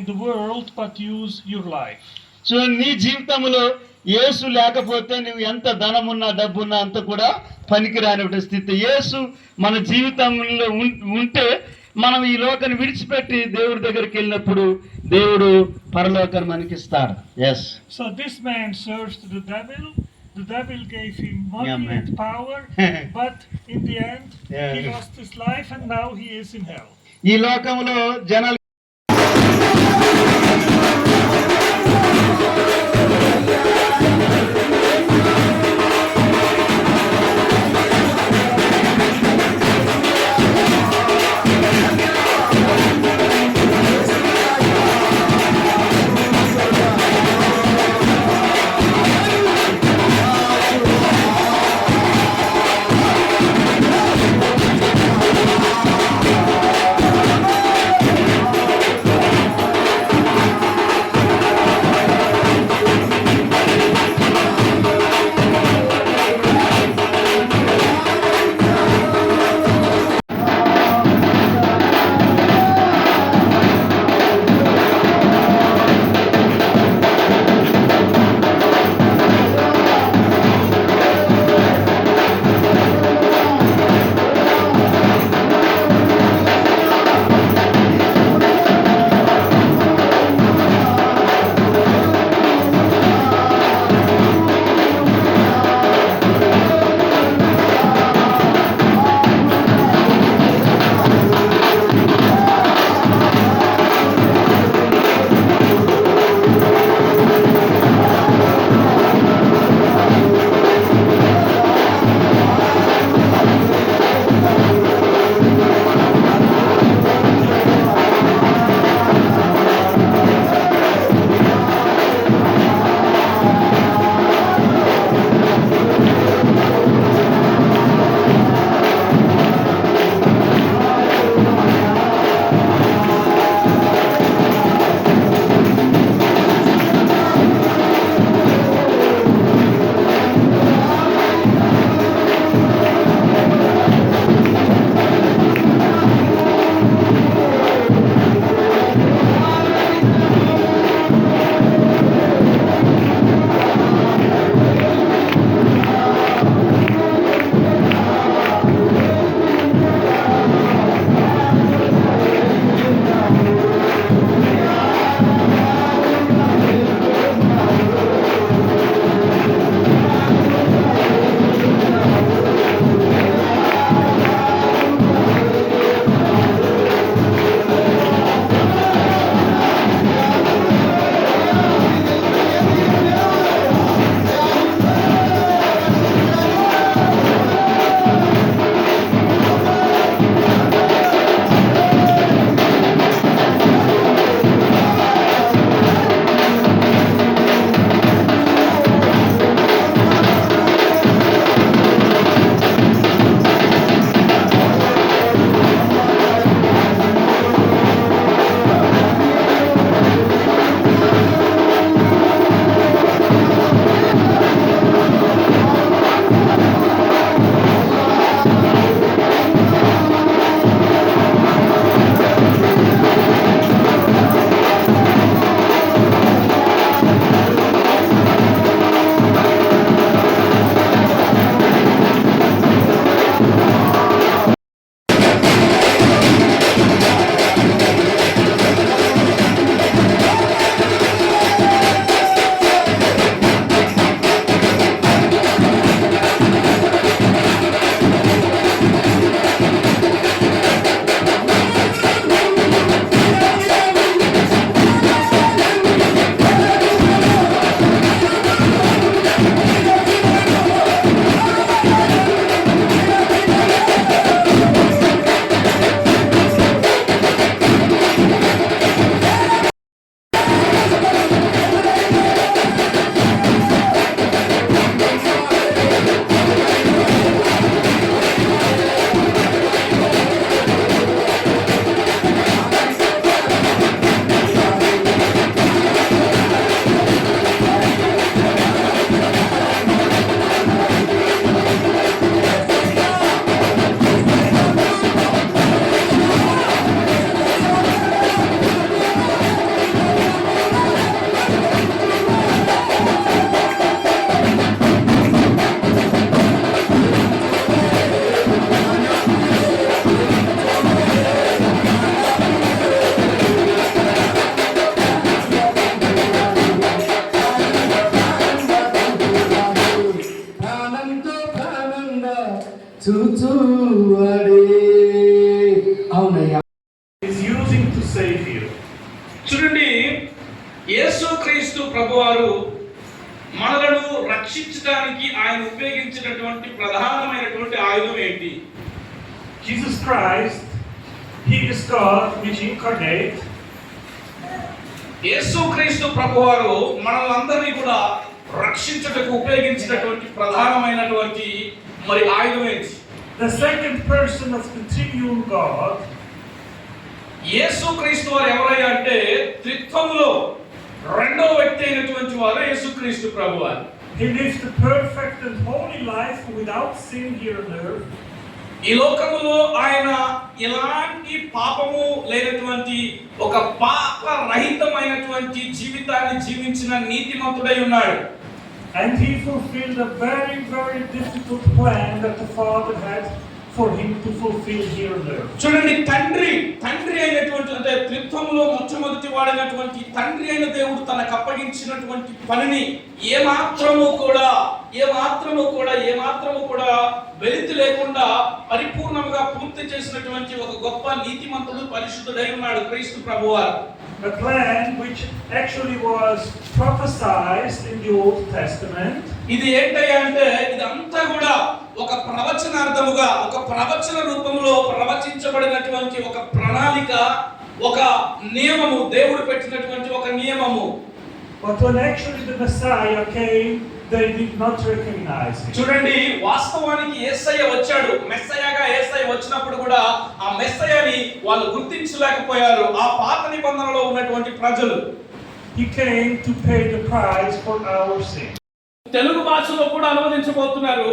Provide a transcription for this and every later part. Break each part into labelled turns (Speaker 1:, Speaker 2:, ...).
Speaker 1: in the world but use your life.
Speaker 2: So నీ జీవితంలో యేసు లేకపోతే నువ్వు ఎంత ధనమున్నా డబ్బున్నా అంత కూడా పనికిరాని స్థితి. యేసు మన జీవితంలో ఉంటే మనం ఈ లోకాన్ని విడిచిపెట్టి దేవుడి దగ్గరికి వెళ్ళినప్పుడు దేవుడు పరలోకాన్ని మనకి ఇస్తాడు. Yes.
Speaker 1: So this man serves the devil. The devil gave him money and power, but in the end he lost his life and now he is in hell.
Speaker 2: ఈ లోకంలో జనాలు
Speaker 3: చూడండి, యేసుక్రీస్తు ప్రభువారు మనలను రక్షించడానికి ఆయన ఉపయోగించినటువంటి ప్రధానమైనటువంటి ఆయుధం ఏంటి?
Speaker 1: Jesus Christ, He is God which incarnate.
Speaker 3: యేసుక్రీస్తు ప్రభువారు మనల్ని కూడా రక్షించుటకు ఉపయోగించినటువంటి ప్రధానమైనటువంటి మరి ఆయుధం ఏంటి?
Speaker 1: The second person of the triune God.
Speaker 3: యేసుక్రీస్తు వారు ఎవరయ్యా అంటే త్రిత్వములో రెండవ వ్యక్తి అయినటువంటి వారు యేసుక్రీస్తు ప్రభువారు.
Speaker 1: He lives the perfect and holy life without sin here on earth.
Speaker 3: ఈ లోకములో ఆయన ఎలాంటి పాపము లేనటువంటి ఒక పాప రహితమైనటువంటి జీవితాన్ని జీవించిన నీతిమంతుడై ఉన్నాడు.
Speaker 1: And he fulfilled a very, very difficult plan that the Father had for him to fulfill here on earth.
Speaker 3: చూడండి, తండ్రి అయినటువంటి అంటే త్రిత్వములో మొట్టమొదటి వాడైనటువంటి తండ్రి అయిన దేవుడు తనకు అప్పగించినటువంటి పనిని ఏమాత్రము కూడా వెలితి లేకుండా పరిపూర్ణంగా పూర్తి చేసినటువంటి ఒక గొప్ప నీతిమంతుడు పరిశుద్ధుడై ఉన్నాడు క్రీస్తు ప్రభువారు.
Speaker 1: A plan which actually was prophesied in the Old Testament.
Speaker 3: ఇది ఏంటయ్యా అంటే ఇదంతా కూడా ఒక ప్రవచనార్థముగా ఒక ప్రవచన రూపంలో ప్రవచించబడినటువంటి ఒక ప్రణాళిక, ఒక నియమము, దేవుడు పెట్టినటువంటి ఒక నియమము.
Speaker 1: But when actually the Messiah came, they did not recognize him.
Speaker 3: చూడండి, వాస్తవానికి యేసయ్య వచ్చాడు. మెస్సయ్యగా యేసయ్య వచ్చినప్పుడు కూడా ఆ మెస్సయ్యని వాళ్ళు గుర్తించలేకపోయారు ఆ పాత నిబంధనలో ఉన్నటువంటి ప్రజలు.
Speaker 1: He came to pay the price for our sin.
Speaker 3: Telugu భాషలో కూడా అనువదించబోతున్నారు.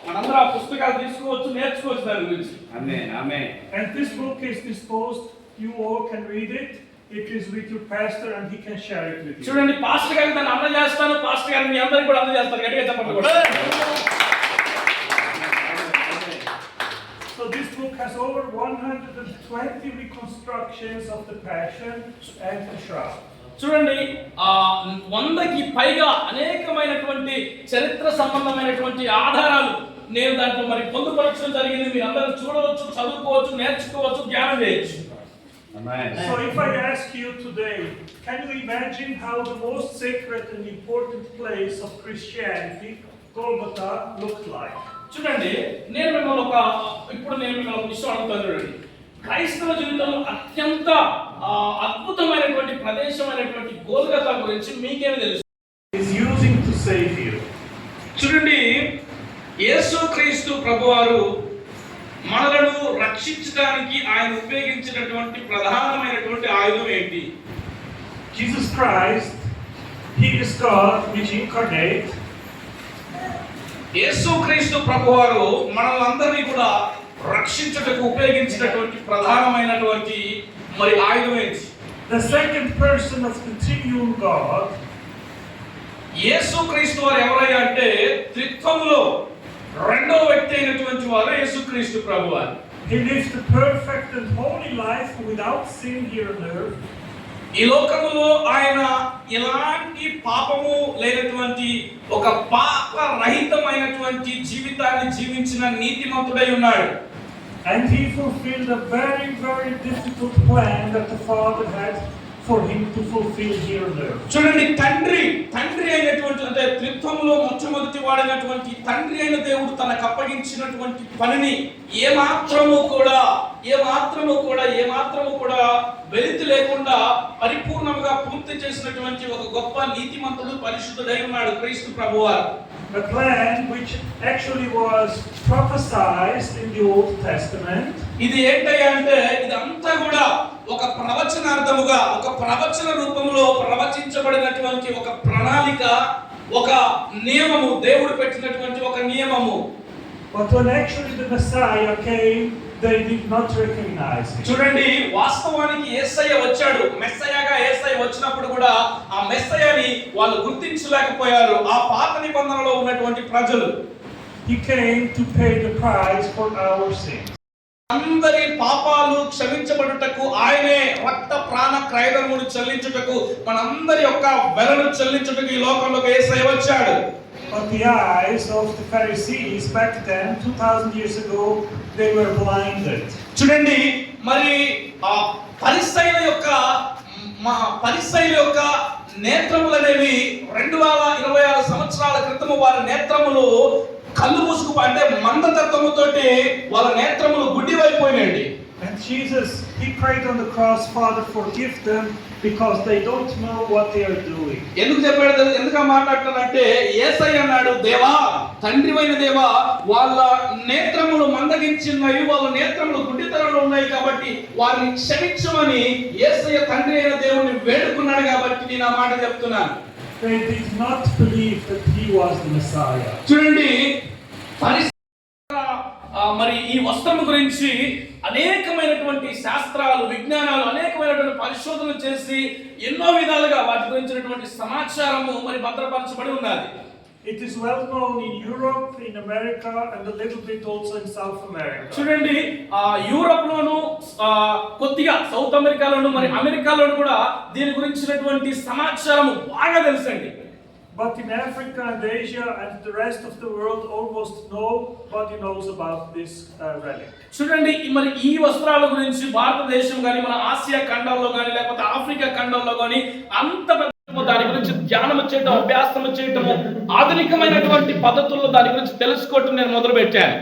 Speaker 3: మనందరూ ఆ పుస్తకాలు తీసుకోవచ్చు, నేర్చుకోవచ్చు దాని గురించి.
Speaker 2: ఆమేన్.
Speaker 1: And this book is disposed, you all can read it. It is with your pastor and he can share it with you.
Speaker 3: చూడండి, పాస్టర్ గారికి దాన్ని అందజేస్తాను, పాస్టర్ గారు మీ అందరికి కూడా అందజేస్తారు. గట్టిగా చెప్పండి కూడా.
Speaker 1: So this book has over 120 reconstructions of the Passion and the Shroud.
Speaker 3: చూడండి, 100కి పైగా అనేకమైనటువంటి చరిత్ర సంబంధమైనటువంటి ఆధారాలు నేను దాంట్లో మరి పొందుపరచడం జరిగింది. మీరు అందరూ చూడవచ్చు, చదువుకోవచ్చు, నేర్చుకోవచ్చు, ధ్యానం చేయొచ్చు.
Speaker 1: So if I ask you today, can you imagine how the most sacred and important place of Christianity, Golgotha, looked like?
Speaker 3: చూడండి, నేను మిమ్మల్ని ఒక విషయం అడుగుతాను. చూడండి, క్రైస్తవ జీవితంలో అత్యంత అద్భుతమైనటువంటి ప్రదేశమైనటువంటి గోల్గొతా గురించి మీకేమి తెలుసు?
Speaker 1: Is using to save you.
Speaker 3: చూడండి, యేసుక్రీస్తు ప్రభువారు మనలను రక్షించడానికి ఆయన ఉపయోగించినటువంటి ప్రధానమైనటువంటి ఆయుధం ఏంటి?
Speaker 1: Jesus Christ, He is God which incarnate.
Speaker 3: యేసుక్రీస్తు ప్రభువారు మనల్ని కూడా రక్షించుటకు ఉపయోగించినటువంటి ప్రధానమైనటువంటి మరి ఆయుధం ఏంటి?
Speaker 1: The second person of the triune God.
Speaker 3: యేసుక్రీస్తు వారు ఎవరయ్యా అంటే త్రిత్వములో రెండవ వ్యక్తి అయినటువంటి వారు యేసుక్రీస్తు ప్రభువారు.
Speaker 1: He lives the perfect and holy life without sin here on earth.
Speaker 3: ఈ లోకములో ఆయన ఎలాంటి పాపము లేనటువంటి ఒక పాప రహితమైనటువంటి జీవితాన్ని జీవించిన నీతిమంతుడై ఉన్నాడు.
Speaker 1: And he fulfilled a very, very difficult plan that the Father had for him to fulfill here on earth.
Speaker 3: చూడండి, తండ్రి అయినటువంటి అంటే త్రిత్వములో మొట్టమొదటి వాడైనటువంటి తండ్రి అయిన దేవుడు తనకు అప్పగించినటువంటి పనిని ఏమాత్రము కూడా వెలితి లేకుండా పరిపూర్ణంగా పూర్తి చేసినటువంటి ఒక గొప్ప నీతిమంతుడు పరిశుద్ధుడై ఉన్నాడు క్రీస్తు ప్రభువారు.
Speaker 1: A plan which actually was prophesied in the Old Testament.
Speaker 3: ఇది ఏంటయ్యా అంటే ఇదంతా కూడా ఒక ప్రవచనార్థముగా ఒక ప్రవచన రూపంలో ప్రవచించబడినటువంటి ఒక ప్రణాళిక, ఒక నియమము, దేవుడు పెట్టినటువంటి ఒక నియమము.
Speaker 1: But when actually the Messiah came, they did not recognize him.
Speaker 3: చూడండి, వాస్తవానికి యేసయ్య వచ్చాడు. మెస్సయ్యగా యేసయ్య వచ్చినప్పుడు కూడా ఆ మెస్సయ్యని వాళ్ళు గుర్తించలేకపోయారు ఆ పాత నిబంధనలో ఉన్నటువంటి ప్రజలు.
Speaker 1: He came to pay the price for our sins.
Speaker 3: అందరి పాపాలు క్షమించబడుటకు ఆయనే రక్త ప్రాణ క్రయధనమును చెల్లించుటకు మనందరి యొక్క వెలను చెల్లించుటకు ఈ లోకంలోకి యేసయ్య వచ్చాడు.
Speaker 1: But the eyes of the Pharisees back then, 2000 years ago, they were blinded.
Speaker 3: చూడండి, మరి ఆ పరిసయ్యుల యొక్క నేత్రములు అనేవి 2026 సంవత్సరాల క్రితము వారి నేత్రములు కళ్ళు మూసుకు అంటే మందతత్వముతోటి వాళ్ళ నేత్రములు గుడ్డివైపోయినాయండి.
Speaker 1: And Jesus, he prayed on the cross, Father, forgive them because they don't know what they are doing.
Speaker 3: ఎందుకు మాట్లాడుతానంటే యేసయ్య అన్నాడు, దేవా, తండ్రివైన దేవా, వాళ్ళ నేత్రములు మందగించినవి, వాళ్ళ నేత్రములు గుడ్డితనంలో ఉన్నాయి కాబట్టి వారిని క్షమించమని యేసయ్య తండ్రి అయిన దేవుని వేడుకున్నాడు. కాబట్టి నేను ఆ మాట చెప్తున్నాను.
Speaker 1: They did not believe that he was the Messiah.
Speaker 3: చూడండి, మరి ఈ వస్త్రము గురించి అనేకమైనటువంటి శాస్త్రాలు, విజ్ఞానాలు, అనేకమైనటువంటి పరిశోధనలు చేసి ఎన్నో విధాలుగా వాటి గురించినటువంటి సమాచారము మరి భద్రపరచబడి ఉన్నది.
Speaker 1: It is well known in Europe, in America, and a little bit also in South America.
Speaker 3: చూడండి, యూరోప్ లోను, కొద్దిగా సౌత్ అమెరికాలోను, మరి అమెరికాలోను కూడా దీని గురించినటువంటి సమాచారము బాగా తెలుసండి.
Speaker 1: But in Africa and Asia and the rest of the world, almost nobody knows about this relic.
Speaker 3: చూడండి, మరి ఈ వస్త్రాల గురించి భారతదేశం కానీ, మన ఆసియా ఖండంలో కానీ, లేకపోతే ఆఫ్రికా ఖండంలో కానీ అంత దాని గురించి ధ్యానం చేయటం, అభ్యాసం చేయటము, ఆధునికమైనటువంటి పద్ధతుల్లో దాని గురించి తెలుసుకోవటం నేను మొదలు పెట్టాను.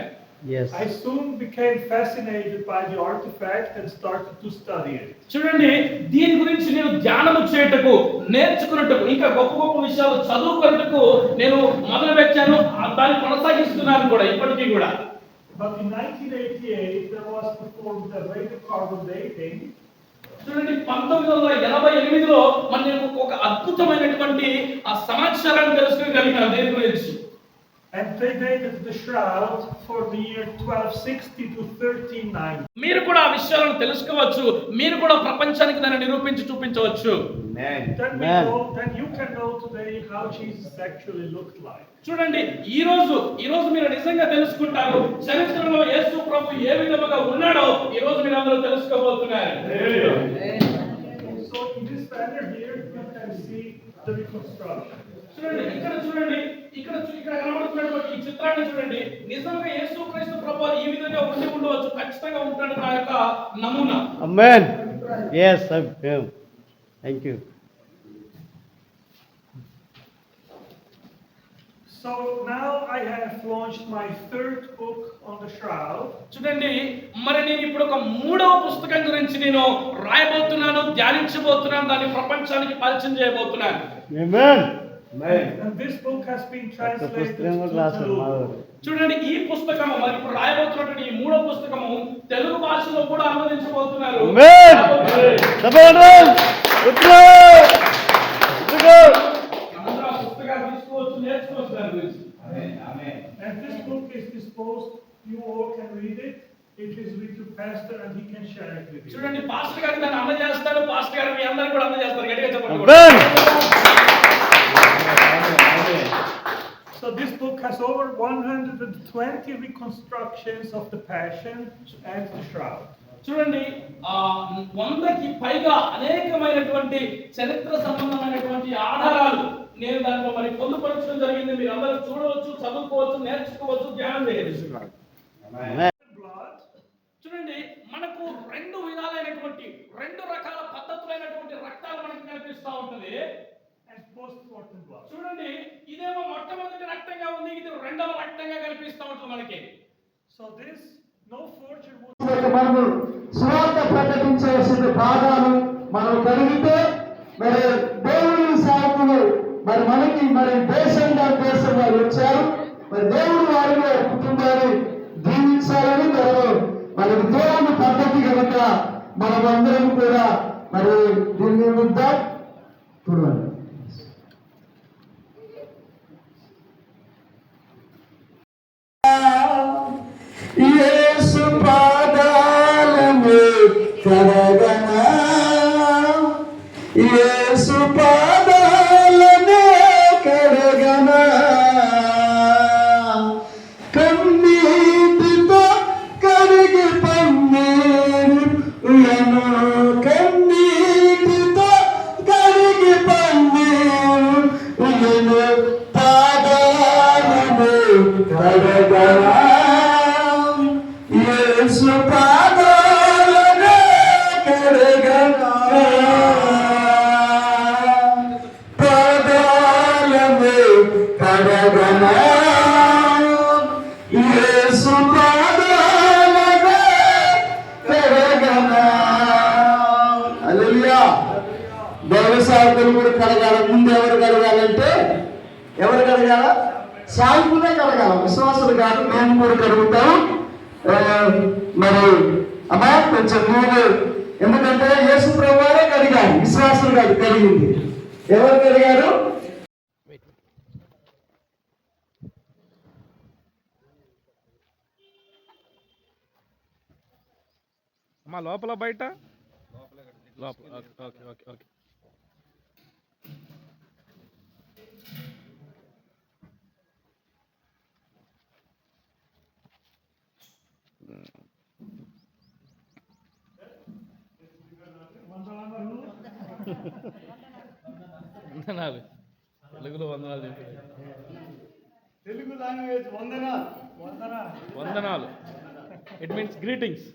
Speaker 1: Yes. I soon became fascinated by the artifact and started to study it.
Speaker 3: చూడండి, దీని గురించి నేను ధ్యానం చేయటకు, నేర్చుకున్నట్టుకు, ఇంకా గొప్ప గొప్ప విషయాలు చదువుకున్నట్టుకు నేను మొదలు పెట్టాను. దాన్ని కొనసాగిస్తున్నాను కూడా ఇప్పటికీ కూడా.
Speaker 1: But in 1988 there was performed a radiocarbon dating.
Speaker 3: చూడండి, 1988లో మరి నేను ఒక అద్భుతమైనటువంటి ఆ సమాచారాన్ని తెలుసుకోగలిగాను దీని గురించి.
Speaker 1: And they dated the shroud for the year 1260 to 1390.
Speaker 3: మీరు కూడా ఆ విషయాలను తెలుసుకోవచ్చు, మీరు కూడా ప్రపంచానికి దాన్ని నిరూపించి చూపించవచ్చు.
Speaker 1: Then you can know today how Jesus actually looked like.
Speaker 3: చూడండి, ఈ రోజు మీరు నిజంగా తెలుసుకుంటారు చరిత్రలో యేసు ప్రభు ఏ విధంగా ఉన్నాడో ఈ రోజు మీరు అందరూ తెలుసుకోబోతున్నారు.
Speaker 1: So in this banner here you can see the reconstruction.
Speaker 3: చూడండి, ఇక్కడ కనబడుతున్నటువంటి ఈ చిత్రాన్ని చూడండి. నిజంగా యేసుక్రీస్తు ప్రభువు ఈ విధంగా ఉండవచ్చు, ఖచ్చితంగా ఉంటాడు నా యొక్క నమూనా.
Speaker 2: ఆమేన్. yes thank you.
Speaker 1: So now I have launched my third book on the shroud.
Speaker 3: చూడండి, మరి నేను ఇప్పుడు ఒక మూడవ పుస్తకం గురించి నేను రాయబోతున్నాను, ధ్యానించబోతున్నాను, దాన్ని ప్రపంచానికి పరిచయం చేయబోతున్నాను.
Speaker 2: ఆమేన్.
Speaker 1: And this book has been translated to Telugu.
Speaker 3: చూడండి, ఈ పుస్తకము మరి ఇప్పుడు రాయబోతున్నటువంటి ఈ మూడవ పుస్తకము తెలుగు భాషలో కూడా అనువదించబోతున్నారు.
Speaker 2: ఆమేన్. సభానం ఉత్రో
Speaker 3: అందరూ ఆ పుస్తకాన్ని తీసుకోవచ్చు, నేర్చుకోవచ్చు దాని గురించి.
Speaker 1: Amen. And this book is disposed, you all can read it. It is with your pastor and he can share it with you.
Speaker 3: చూడండి, పాస్టర్ గారు దాన్ని అందజేస్తాడు, పాస్టర్ గారు మీ అందరికీ కూడా అందజేస్తారు. గట్టిగా చెప్పండి.
Speaker 1: So this book has over 120 reconstructions of the Passion and the Shroud.
Speaker 3: చూడండి, 100కి పైగా అనేకమైనటువంటి చరిత్ర సంబంధమైనటువంటి ఆధారాలు నేను దాంట్లో మరి పొందుపరచడం జరిగింది. మీరు అందరూ చూడవచ్చు, చదువుకోవచ్చు, నేర్చుకోవచ్చు, ధ్యానం చేయవచ్చు. చూడండి, మనకు రెండు విధాలైనటువంటి, రెండు రకాల పద్ధతులైనటువంటి రక్తాలు మనకు కనిపిస్తూ ఉంటుంది. చూడండి, ఇదేమో మొట్టమొదటి రక్తంగా ఉంది, ఇది రెండవ రక్తంగా కనిపిస్తూ ఉంటుంది మనకి.
Speaker 1: సో దిస్ నో ఫోర్జరీ
Speaker 2: మనము సువార్త ప్రకటించాల్సిన భాగాలు మనం కలిగితే మరి దేవుని సేవకులు మరి మనకి మరి దేశంగా వచ్చారు. మరి దేవుడు వారిలో కుటుంబాన్ని దీవించాలని మనకి దేవుని పద్ధతి కనుక మనమందరం కూడా మరి దీన్ని ఉందాం. చూడండి, యేసు పాదాలను కడగనా, యేసు పాదాలను కడగనా, కన్నీటితో కడిగి పన్నీరులను, కన్నీటితో కడిగి పన్నీరులను పాదాలనే కడగనా, పాదాలనే కడగనా, యేసు పాదాలనే కడగనా. హల్లెలూయా. దైవ సేవకులు కూడా కడగాల. ముందు ఎవరు కడగాలంటే ఎవరు కడగాల? సేవకులే కడగాల, విశ్వాసులు కాదు. మేము కూడా కడుగుతాం. మరి అమ్మా కొంచెం నీళ్ళు, ఎందుకంటే యేసు ప్రభువారే కడిగారు, విశ్వాసులు కాదు కడిగింది. ఎవరు కడిగారు?
Speaker 3: అమ్మా లోపల బయట లోపల. Okay okay okay. వందనాలు తెలుగులో వందనాలు చెప్పారు.
Speaker 2: తెలుగు లాంగ్వేజ్ వందనాలు.
Speaker 3: వందనాలు ఇట్ మీన్స్ గ్రీటింగ్స్.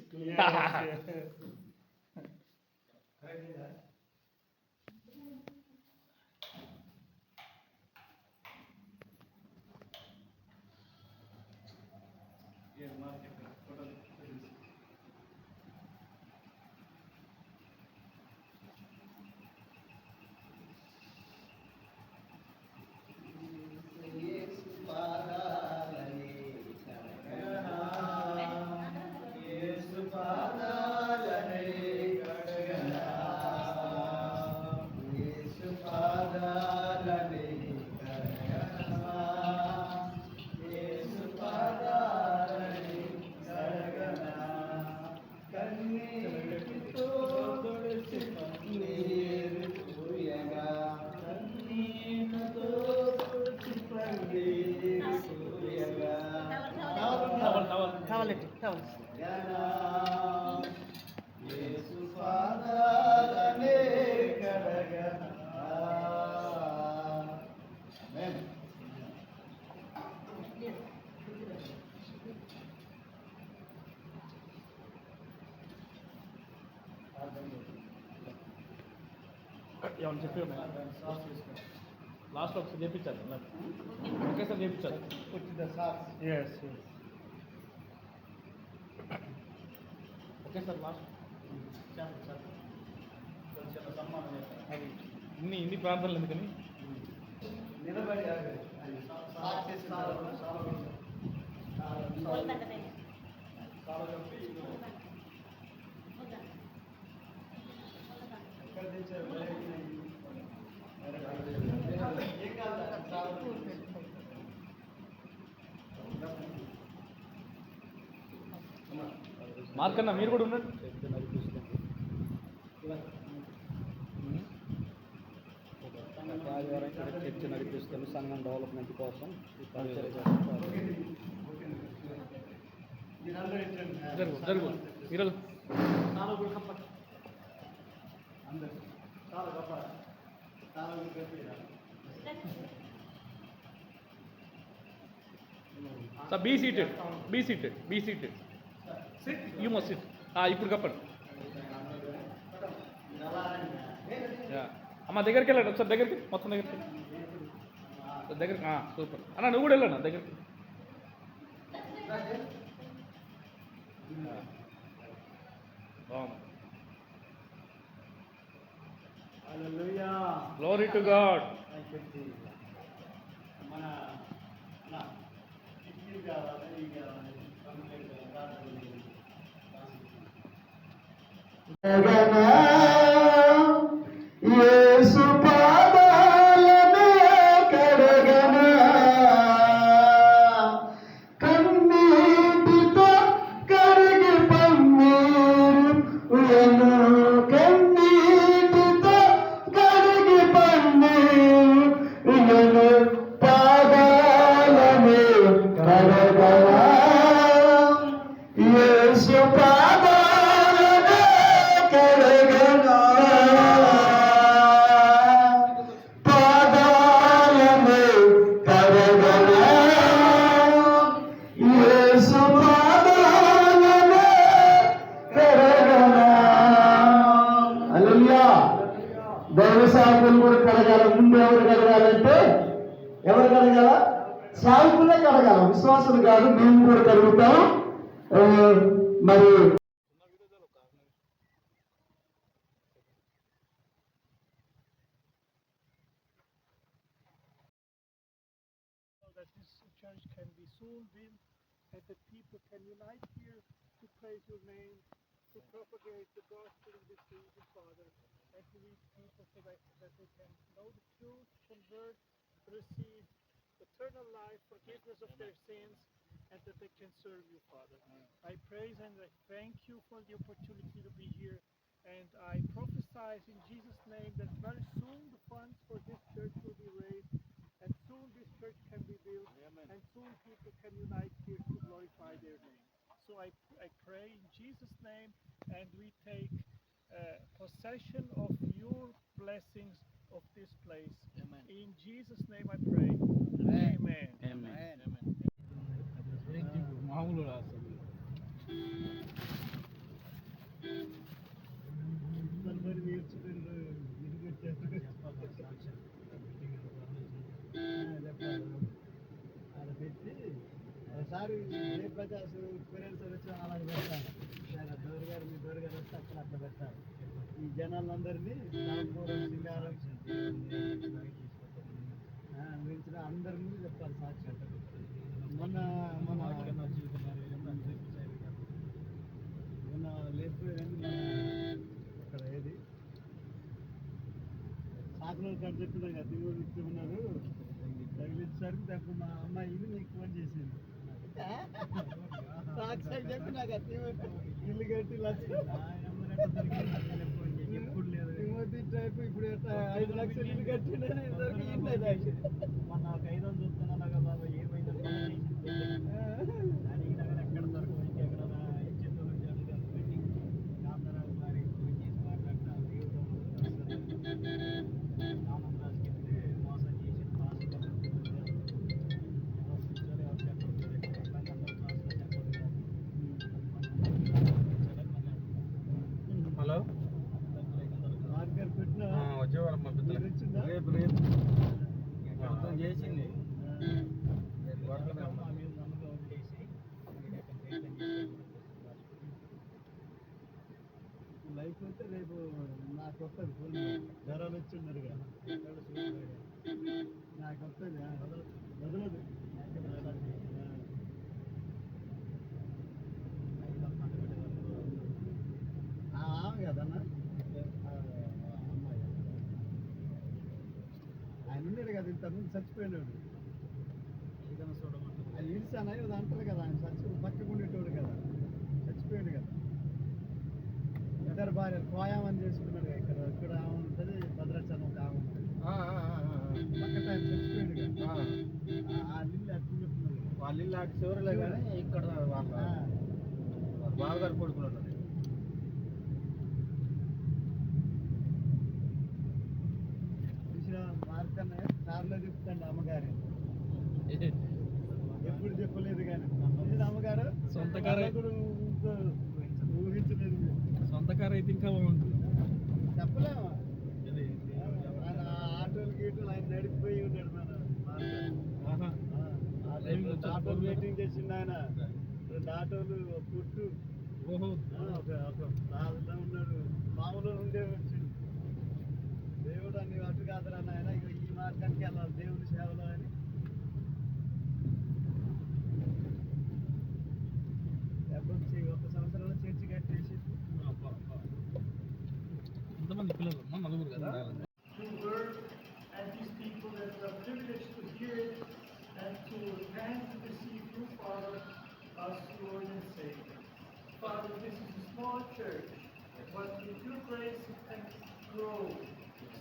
Speaker 3: ఏమన్నా చెప్పి లాస్ట్లో ఒకసారి చేయించాలి, ఒకేసారి చేయించాలి. ఒకేసారి లాస్ట్ ఇన్ని ప్రార్థనలు ఎందుకని మార్కన్నా మీరు కూడా ఉండండి.
Speaker 4: ఆదివారం ఇక్కడ చర్చ నడిపిస్తాను సంఘం డెవలప్మెంట్ కోసం.
Speaker 3: జరుగు ఈరోజు be seated, be seated, be seated. You must sit. ఇప్పుడు చెప్పండి. అమ్మ దగ్గరికి వెళ్ళండి ఒకసారి, దగ్గరికి మొత్తం దగ్గరికి సూపర్ అన్న. నువ్వు కూడా వెళ్ళాను దగ్గరికి. బాగుంది. Glory to God.
Speaker 2: యేసు పాదాలనే కడగనా, కన్నీటితో కరిగి పన్నీరు, కన్నీటితో కరిగి పన్నీరు, పాదాలనే కడగనా, యేసు పాదాలనే కడగనా. కూడా కడగాల. ముందు ఎవరు కడగాలంటే ఎవరు కడగాల? సేవకులే కడగాల, విశ్వాసులు కాదు. మేము కూడా కడుగుతాం. మరి
Speaker 1: that this church can be soon built and that people can unite here to praise your name, to propagate the gospel in this region, Father, and to reach people so that they can know the truth, convert, receive eternal life, forgiveness of their sins, and that they can serve you, Father. I praise and I thank you for the opportunity to be here, and I prophesy in Jesus' name that very soon the funds for this church will be raised, and soon this church can be built, and soon people can unite here to glorify their name. So I pray in Jesus' name, and we take possession of your blessings of this place. Amen. In Jesus' name I pray. Amen. Amen.
Speaker 4: ఒకసారి ఏ prajas parents వచ్చి అలాగే పెడతాను. Door గారు మీ door గారు వస్తే అక్కడ అట్లా పెడతారు. ఈ జనాలందరినీ నాగపూరం సింగారం గురించిన అందరినీ చెప్పాలి సాక్షి. మొన్న లేకపోయింది అక్కడ ఏది సాకులో కట్టు చెప్తున్నాం కదా, తిరుగుడు ఇస్తున్నారు తగిలించడానికి. తప్ప మా అమ్మాయిని నీకు ఫోన్ చేసింది. సాక్షి చెప్పి నాకు ఇల్లు కట్టి ఎప్పుడు లేదు టైపు. ఇప్పుడు 5 లక్షలు ఇల్లు కట్టిండే మొన్న నాకు 500 చూస్తున్నా నాకు బాబా ఏమైందో ఎక్కడ దొరకదు. ఇంకెక్కడ ఇచ్చేతో పెట్టి ఆంధ్రావు గారికి ఫోన్ చేసి మాట్లాడతాను. రామదాస్కి మోసం చేసి హలో మార్కెట్ పెట్టినా వచ్చేవాళ్ళం పంపిస్తా. రేపు మొత్తం చేసింది లైఫ్ అయితే రేపు నాకు వస్తుంది. ఫోన్ ధరలు వచ్చిన్నారు కదా, నాకు వస్తుంది. వదలదు కదన్నా. ఆయన ఉన్నాడు కదా, ఇంతకుముందు చచ్చిపోయినాడు. అది ఇడిసానా ఇది అంటారు కదా, ఆయన పక్కకు ఉండేటోడు కదా, చచ్చిపోయాడు కదా. ఇద్దరు భార్యలు కోయామని చేసుకున్నాడు. ఇక్కడ ఆమె ఉంటుంది, భద్రాచలం ఒక ఆమె ఉంటుంది. పక్కన ఆయన చచ్చిపోయాడు కదా, ఆ ఇల్లు అట్లా చెప్తున్నారు. వాళ్ళ ఇల్లు అటు చివరిలే కానీ ఇక్కడ వాళ్ళ బావగారు కొడుకున్నాడు. మార్కన్న కార్లో చెప్తాండి అమ్మగారు, ఎప్పుడు చెప్పలేదు కానీ అమ్మగారు సొంత కారు ఊహించలేదు. సొంత కారు అయితే ఇంకా బాగుంటుంది. చెప్పలేము. ఆయన ఆటోలు గీటోలు ఆయన నడిపిపోయి ఉన్నాడు. మన ఆటోలు వెయిటింగ్ చేసిండు ఆయన. 2 ఆటోలు పుట్టు ఒక ఉన్నాడు. మామూలు ఉండే వచ్చిండు. దేవుడు అన్ని అటు కాదురా నాయన, ఇక ఈ మార్గానికి వెళ్ళాలి దేవుని సేవలో అని. వచ్చి 1 సంవత్సరంలో చర్చి కట్టేసి ఎంతమంది పిల్లలు ఉన్నా? 4 కదా.
Speaker 1: Father, this is a small church, but with your grace it can grow,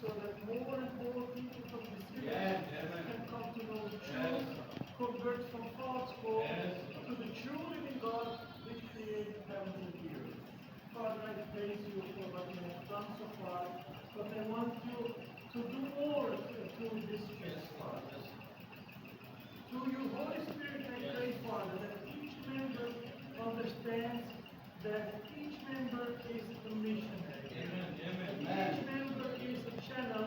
Speaker 1: so that more and more people from the city can come to know the truth, convert from false hope to the true living God which created heaven and earth. Father, I praise you for what you have done so far, but I want you to do more through this church, Father. Through your Holy Spirit, I pray, Father, that each member understands that each member is a missionary. Amen. Each member is a channel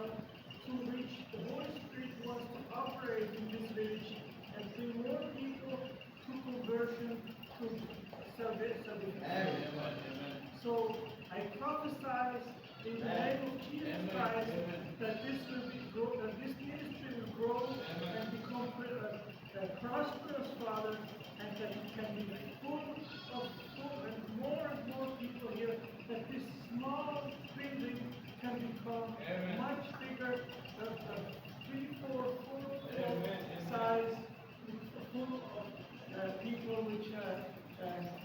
Speaker 1: I prophesy in the name of Jesus Christ that this will be grow, that this ministry will grow and become prosperous, Father, and that it can be full and more people here, that this small building can become much bigger, 3, 4, 4 size, full of people which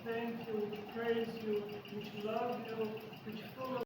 Speaker 1: thank you, praise you, which love you, which full of